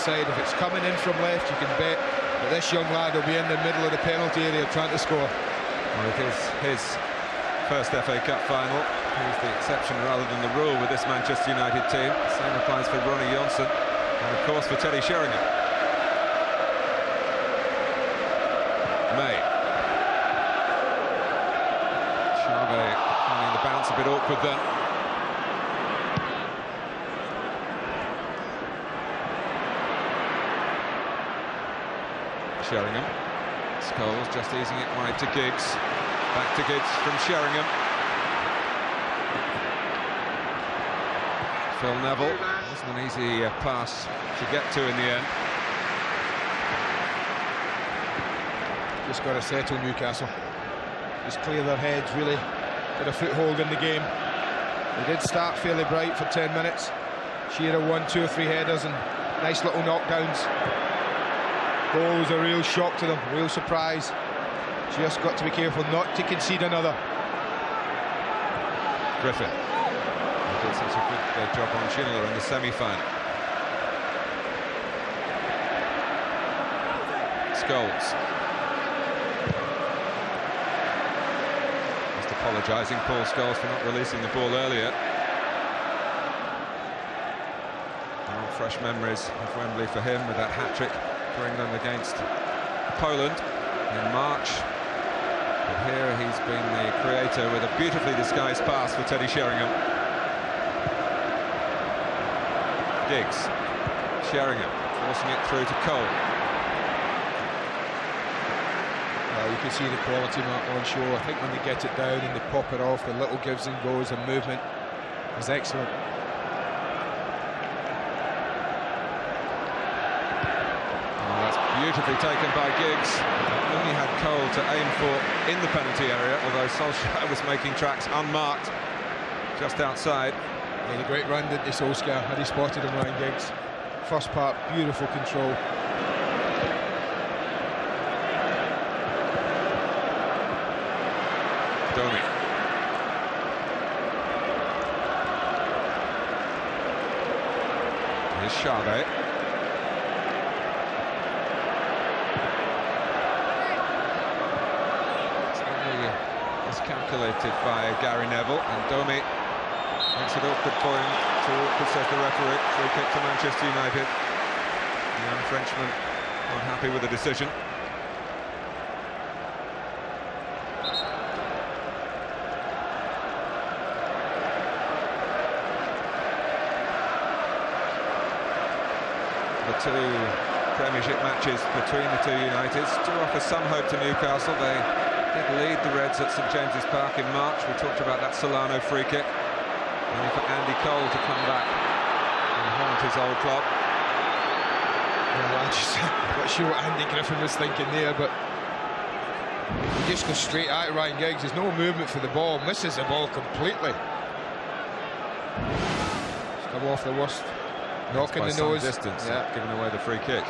side. If it's coming in from left, you can bet that this young lad will be in the middle of the penalty area trying to score. Well, it is his first FA Cup final. He's the exception rather than the rule with this Manchester United team. Same applies for Ronnie Johnson and, of course, for Teddy Sheringham. May. Chave finding the bounce a bit awkward then. Sheringham. Scholes just easing it wide to Giggs. Back to Giggs from Sheringham. Phil Neville. Wasn't an easy pass to get to in the end. Just got to settle Newcastle. Just clear their heads, really. Get a foothold in the game. They did start fairly bright for 10 minutes. Shearer won 2 or 3 headers and nice little knockdowns. Goal was a real shock to them, real surprise. Just got to be careful not to concede another. Griffin. He did such a good job on Schindler in the semi-final. Scholes. Just apologising, Paul Scholes, for not releasing the ball earlier. Oh, fresh memories of Wembley for him with that hat-trick for England against Poland in March. But here he's been the creator with a beautifully disguised pass for Teddy Sheringham. Giggs. Sheringham forcing it through to Cole. Well, you can see the quality mark on show. I think when they get it down and they pop it off, the little gives and goes and movement is excellent. Beautifully taken by Giggs. Only had Cole to aim for in the penalty area, although Solskjaer was making tracks unmarked just outside. Yeah, the great run, didn't he, Solskjaer? Had he spotted him, Ryan Giggs. First part, beautiful control. Domi. Here's Chave. Calculated by Gary Neville, and Domi makes it awkward for him. Too awkward, says the referee. Free kick to Manchester United. The young Frenchman not happy with the decision. The 2 Premiership matches between the 2 Uniteds do offer some hope to Newcastle. They did lead the Reds at St James's Park in March. We talked about that Solano free kick. Only for Andy Cole to come back and haunt his old club. Well, I'm not sure what Andy Griffin was thinking there, but he just goes straight at Ryan Giggs. There's no movement for the ball, misses the ball completely. It's come off the worst. Knock in the nose. Distance, yeah, giving away the free kick.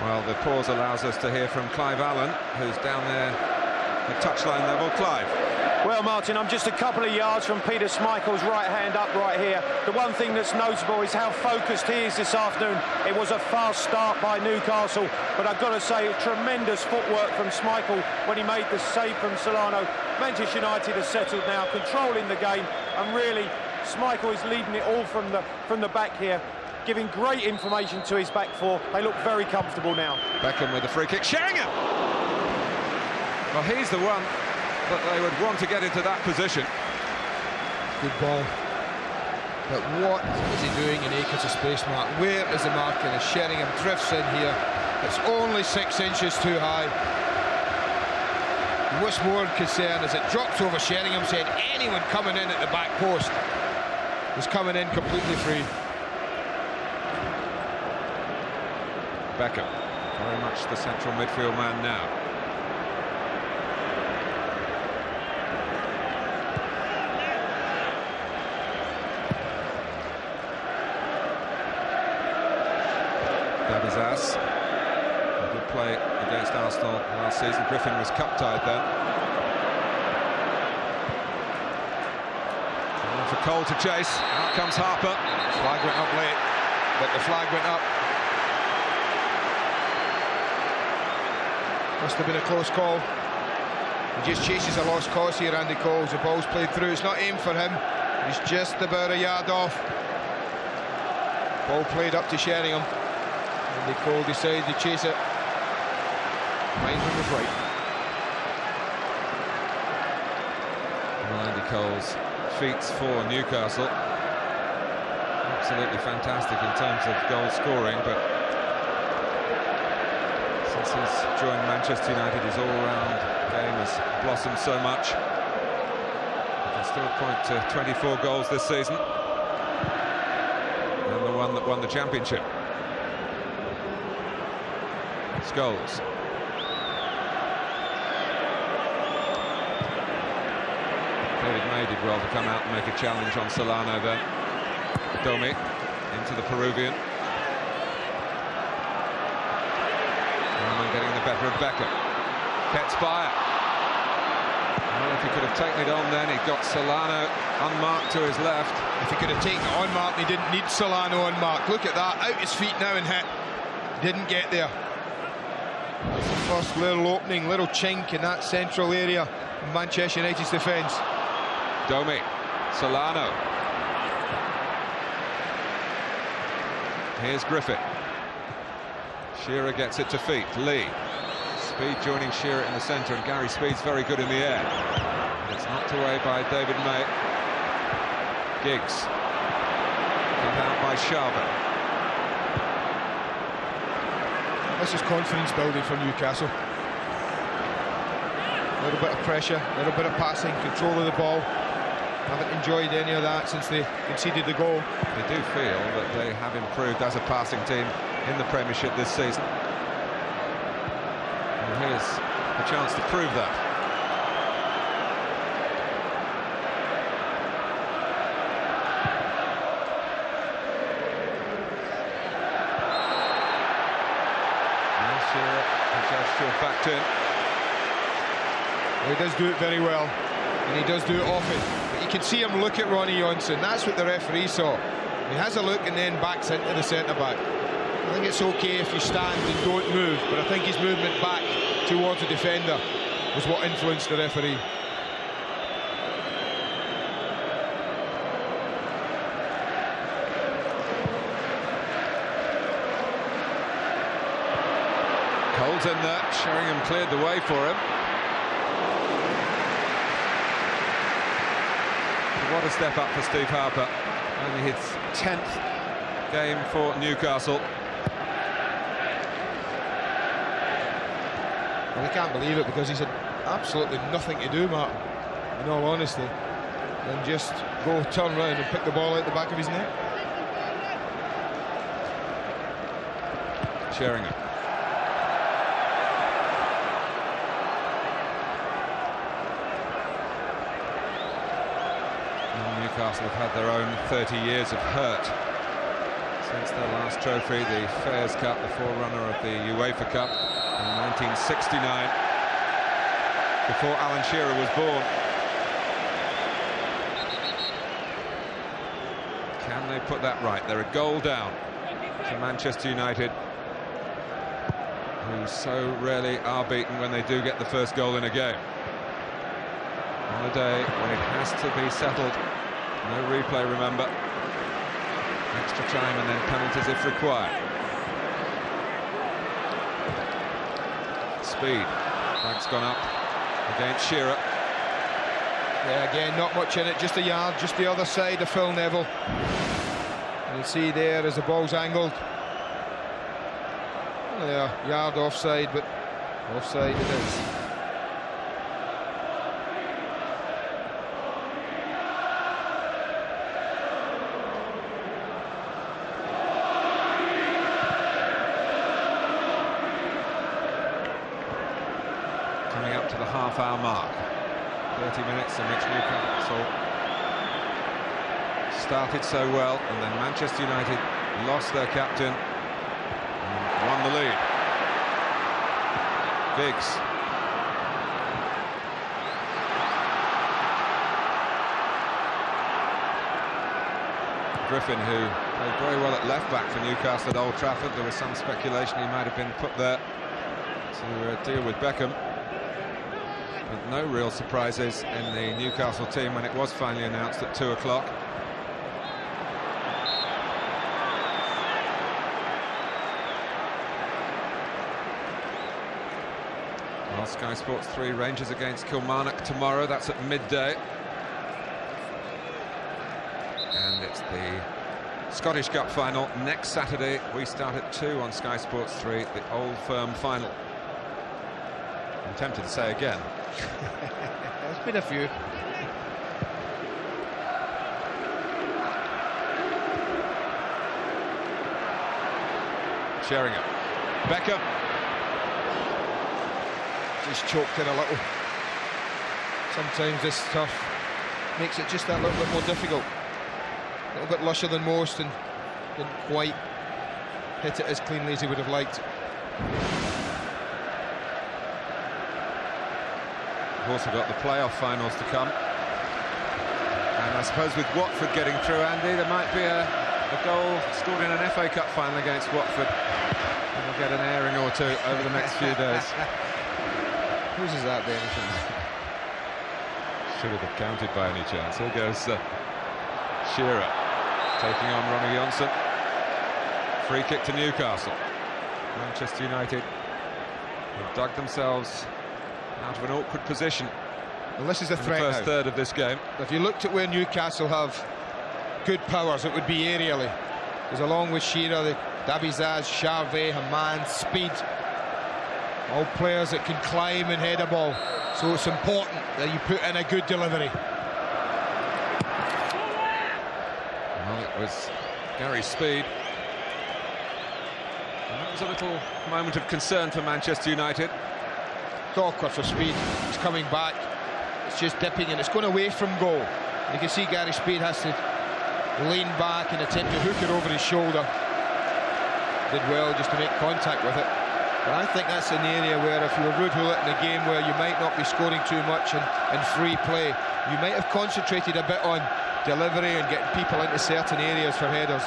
Well, the pause allows us to hear from Clive Allen, who's down there at touchline level. Clive. Well, Martin, I'm just a couple of yards from Peter Schmeichel's right hand up right here. The one thing that's notable is how focused he is this afternoon. It was a fast start by Newcastle, but I've got to say, tremendous footwork from Schmeichel when he made the save from Solano. Manchester United are settled now, controlling the game, and really, Schmeichel is leading it all from the back here, giving great information to his back four. They look very comfortable now. Beckham with the free kick. Sheringham! Well, he's the one that they would want to get into that position. Good ball. But what is he doing in acres of space, Mark? Where is the marking as Sheringham drifts in here? It's only 6 inches too high. And what's more concerned is it drops over Sheringham's head. Anyone coming in at the back post is coming in completely free. Beckham, very much the central midfield man now. Dabizas, a good play against Arsenal last season. Griffin was cup-tied then. And for Cole to chase, out comes Harper. Flag went up late, but the flag went up. Must have been a close call. He just chases a lost cause here, Andy Cole. The ball's played through. It's not aimed for him. He's just about a yard off. Ball played up to Sheringham. Andy Cole decides to chase it. Linesman was right. Well, Andy Cole's feats for Newcastle. Absolutely fantastic in terms of goal scoring, but since he's joined Manchester United, his all-round game has blossomed so much. He can still point to 24 goals this season, and the one that won the championship. Scholes. David May did well to come out and make a challenge on Solano then. Domi into the Peruvian. Rahman getting the better of Beckham. Ketzbayer. Well, if he could have taken it on then, he got Solano unmarked to his left. If he could have taken it on mark, he didn't need Solano on mark. Look at that, out his feet now and hit. Didn't get there. It's the first little opening, little chink in that central area of Manchester United's defence. Domi, Solano. Here's Griffith. Shearer gets it to feet. Lee. Speed joining Shearer in the centre, and Gary Speed's very good in the air. It's knocked away by David May. Giggs. Cut out by Sharper. This is confidence building for Newcastle. A little bit of pressure, a little bit of passing, control of the ball. Haven't enjoyed any of that since they conceded the goal. They do feel that they have improved as a passing team in the Premiership this season. And here's a chance to prove that. Shearer has backed in. He does do it very well, and he does do it often. But you can see him look at Ronnie Johnson. That's what the referee saw. He has a look and then backs into the centre-back. I think it's okay if you stand and don't move, but I think his movement back towards the defender was what influenced the referee. Cole's in there. Sheringham cleared the way for him. What a step up for Steve Harper. Only his 10th game for Newcastle. Well, I can't believe it, because he's had absolutely nothing to do, Martin, in all honesty, than just go turn round and pick the ball out the back of his neck. Sheringham. Newcastle have had their own 30 years of hurt since their last trophy, the Fairs Cup, the forerunner of the UEFA Cup in 1969, before Alan Shearer was born. Can they put that right? They're a goal down to Manchester United, who so rarely are beaten when they do get the first goal in a game. On a day when it has to be settled. No replay, remember. Extra time and then penalties if required. Speed. Flag's gone up against Shearer. Yeah, again, not much in it, just a yard, just the other side of Phil Neville. And you see there as the ball's angled. Well, yeah, yard offside, but offside it is. Coming up to the half-hour mark. 30 minutes in which Newcastle started so well, and then Manchester United lost their captain and won the lead. Giggs. Griffin, who played very well at left-back for Newcastle at Old Trafford. There was some speculation he might have been put there to deal with Beckham. But no real surprises in the Newcastle team when it was finally announced at 2 o'clock. Well, Sky Sports 3 Rangers against Kilmarnock tomorrow. That's at midday. And it's the Scottish Cup final next Saturday. We start at 2 on Sky Sports 3, the Old Firm final. I'm tempted to say again. There's been a few. Sheringham. Beckham. Just choked in a little. Sometimes this stuff makes it just that little bit more difficult. A little bit lusher than most, and didn't quite hit it as cleanly as he would have liked. We've also got the playoff finals to come. And I suppose with Watford getting through, Andy, there might be a goal scored in an FA Cup final against Watford. And we'll get an airing or two over the next few days. Whose is that, Dennis? Should have counted by any chance. Here goes Shearer taking on Ronnie Johnson. Free kick to Newcastle. Manchester United have dug themselves out of an awkward position. Well, this is the threat first now. Third of this game. If you looked at where Newcastle have good powers, it would be aerially. Because along with Shearer, the Dabizaz, Charvet, Haman, speed, all players that can climb and head a ball. So it's important that you put in a good delivery. Well, it was Gary Speed. And that was a little moment of concern for Manchester United. It's awkward for Speed. He's coming back. It's just dipping and it's going away from goal. You can see Gary Speed has to lean back and attempt to hook it over his shoulder. Did well just to make contact with it. But I think that's an area where if you were Ruud Gullit in a game where you might not be scoring too much in free play, you might have concentrated a bit on delivery and getting people into certain areas for headers.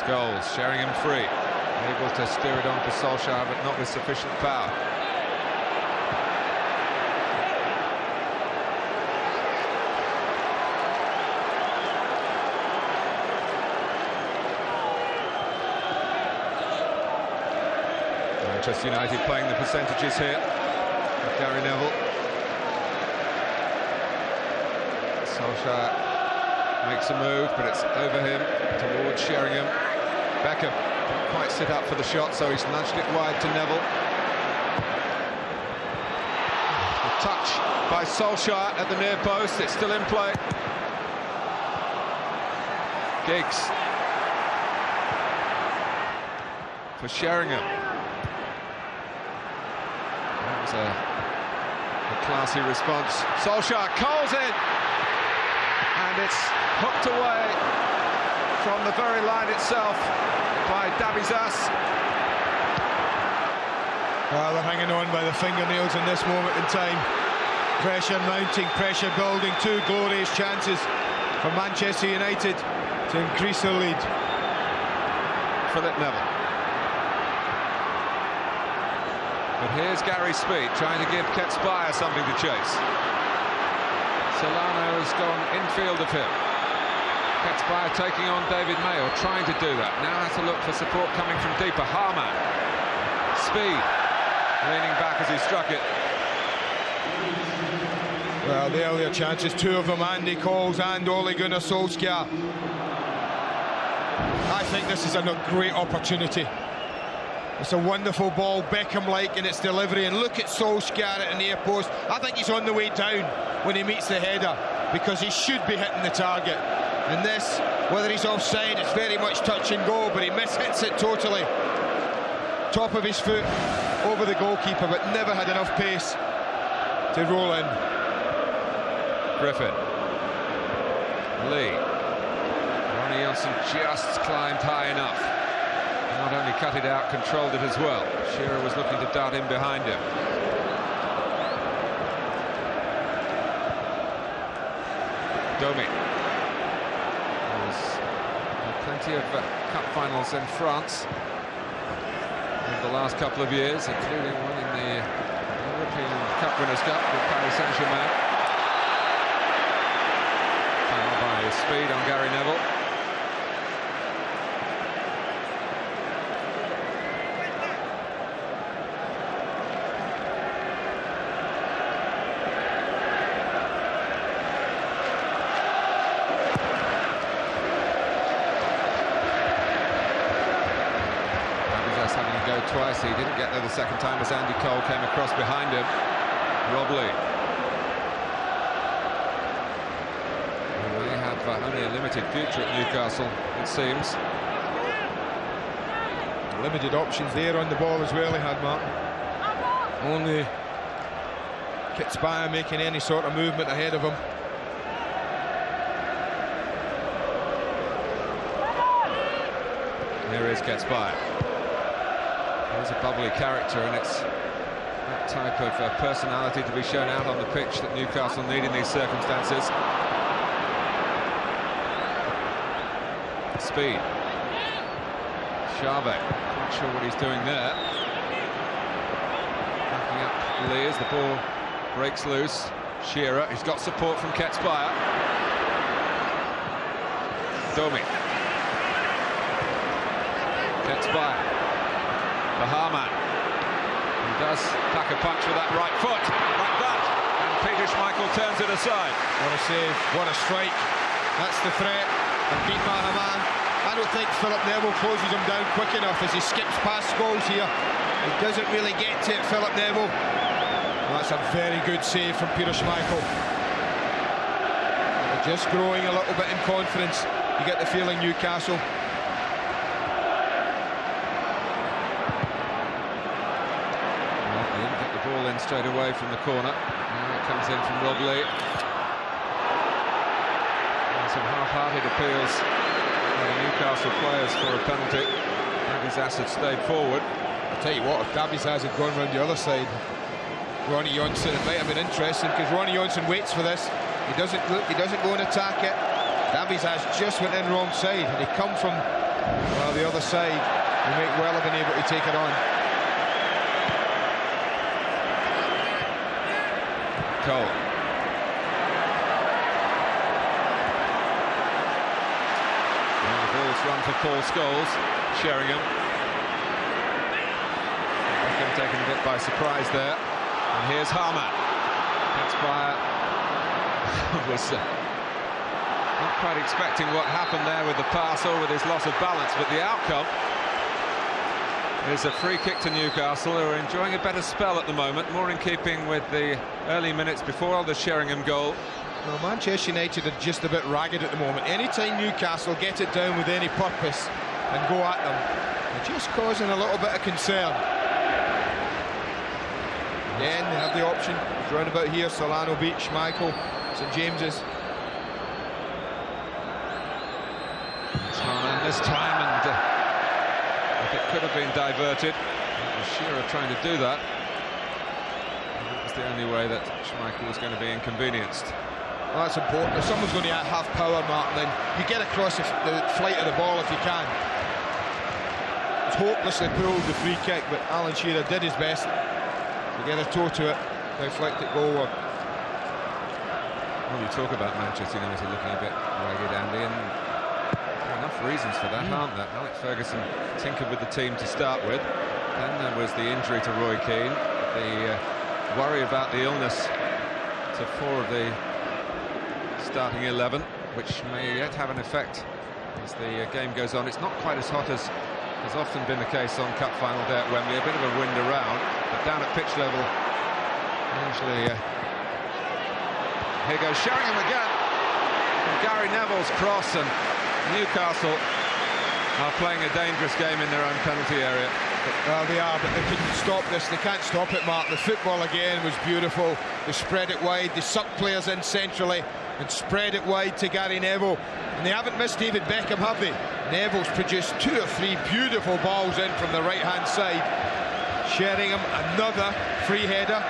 Scholes, Sheringham free. Able to steer it on for Solskjaer, but not with sufficient power. Manchester United playing the percentages here with Gary Neville. Solskjaer makes a move, but it's over him towards Sheringham. Beckham didn't quite sit up for the shot, so he's nudged it wide to Neville. A touch by Solskjaer at the near post. It's still in play. Giggs for Sheringham. That was a classy response. Solskjaer calls it, and it's hooked away from the very line itself by Dabizas. Well, they're hanging on by the fingernails in this moment in time. Pressure mounting, pressure building. Two glorious chances for Manchester United to increase their lead. Philip Neville. But here's Gary Speed trying to give Ketspire something to chase. Solano has gone infield of him. Ketspire taking on David May, or trying to do that. Now has to look for support coming from deeper. Harman. Speed leaning back as he struck it. Well, the earlier chances, two of them, Andy Coles and Ole Gunnar Solskjaer. I think this is a great opportunity. It's a wonderful ball, Beckham-like in its delivery, and look at Solskjaer at the near post. I think he's on the way down when he meets the header, because he should be hitting the target. And this, whether he's offside, it's very much touch and go, but he mishits it totally. Top of his foot over the goalkeeper, but never had enough pace to roll in. Griffin. Lee. Ronnie Johnson just climbed high enough. Not only cut it out, controlled it as well. Shearer was looking to dart in behind him. Domi. There's plenty of cup finals in France over the last couple of years, including one in the European Cup Winners' Cup with Paris Saint-Germain. Foul by speed on Gary Neville. Twice, he didn't get there the second time as Andy Cole came across behind him. Rob Lee. He may have only a limited future at Newcastle, it seems. Limited options there on the ball as well, he had, Martin. Only Kitsbaya making any sort of movement ahead of him. Here is Kitsbaya. He's a bubbly character, and it's that type of personality to be shown out on the pitch that Newcastle need in these circumstances. Speed. Chave, not sure what he's doing there. Backing up Lee as the ball breaks loose. Shearer, he's got support from Ketsbaya. Domi. Ketsbaya. Bahaman, he does pack a punch with that right foot, like that, and Peter Schmeichel turns it aside. What a save, what a strike. That's the threat, and Pete Bahaman. I don't think Philip Neville closes him down quick enough as he skips past goals here. He doesn't really get to it, Philip Neville. That's a very good save from Peter Schmeichel. They're just growing a little bit in confidence. You get the feeling, Newcastle. Ball in straight away from the corner. Now it comes in from Rob Lee. And some half-hearted appeals by the Newcastle players for a penalty. Dabizas had stayed forward. I'll tell you what, if Dabizas had gone round the other side, Ronnie Johnson, it might have been interesting, because Ronnie Johnson waits for this. He doesn't look, he doesn't go and attack it. Dabizas just went in wrong side, and he come from the other side. He might well have been able to take it on. Cole. And the ball's run for Paul Scholes. Sheringham. Beckham taken a bit by surprise there. And here's Harman. Ketsbaya was not quite expecting what happened there with the pass or with his loss of balance, but the outcome is a free kick to Newcastle, who are enjoying a better spell at the moment, more in keeping with the early minutes before the Sheringham goal. Well, Manchester United are just a bit ragged at the moment. Anytime Newcastle get it down with any purpose and go at them, they're just causing a little bit of concern. Again, they have the option. It's round about here, Solano Beach, Schmeichel, St James's. Harman this time, and it could have been diverted. Shearer trying to do that. And that was the only way that Schmeichel was going to be inconvenienced. Well, that's important. If someone's going to have power, Martin, then you get across the flight of the ball if you can. It's hopelessly pulled, the free kick, but Alan Shearer did his best to get a toe to it, deflect it goalward. Well, you talk about Manchester United looking a bit ragged, Andy, and enough reasons for that, aren't there? Alex Ferguson tinkered with the team to start with. Then there was the injury to Roy Keane, the worry about the illness to 4 of the starting 11, which may yet have an effect as the game goes on. It's not quite as hot as has often been the case on Cup Final Day at Wembley. A bit of a wind around, but down at pitch level, usually. Here goes Sheringham again. And Gary Neville's cross, and Newcastle are playing a dangerous game in their own penalty area. Well, they are, but they couldn't stop this. They can't stop it, Mark. The football again was beautiful. They spread it wide. They sucked players in centrally and spread it wide to Gary Neville. And they haven't missed David Beckham, have they? Neville's produced 2 or 3 beautiful balls in from the right-hand side. Sheringham, another free header.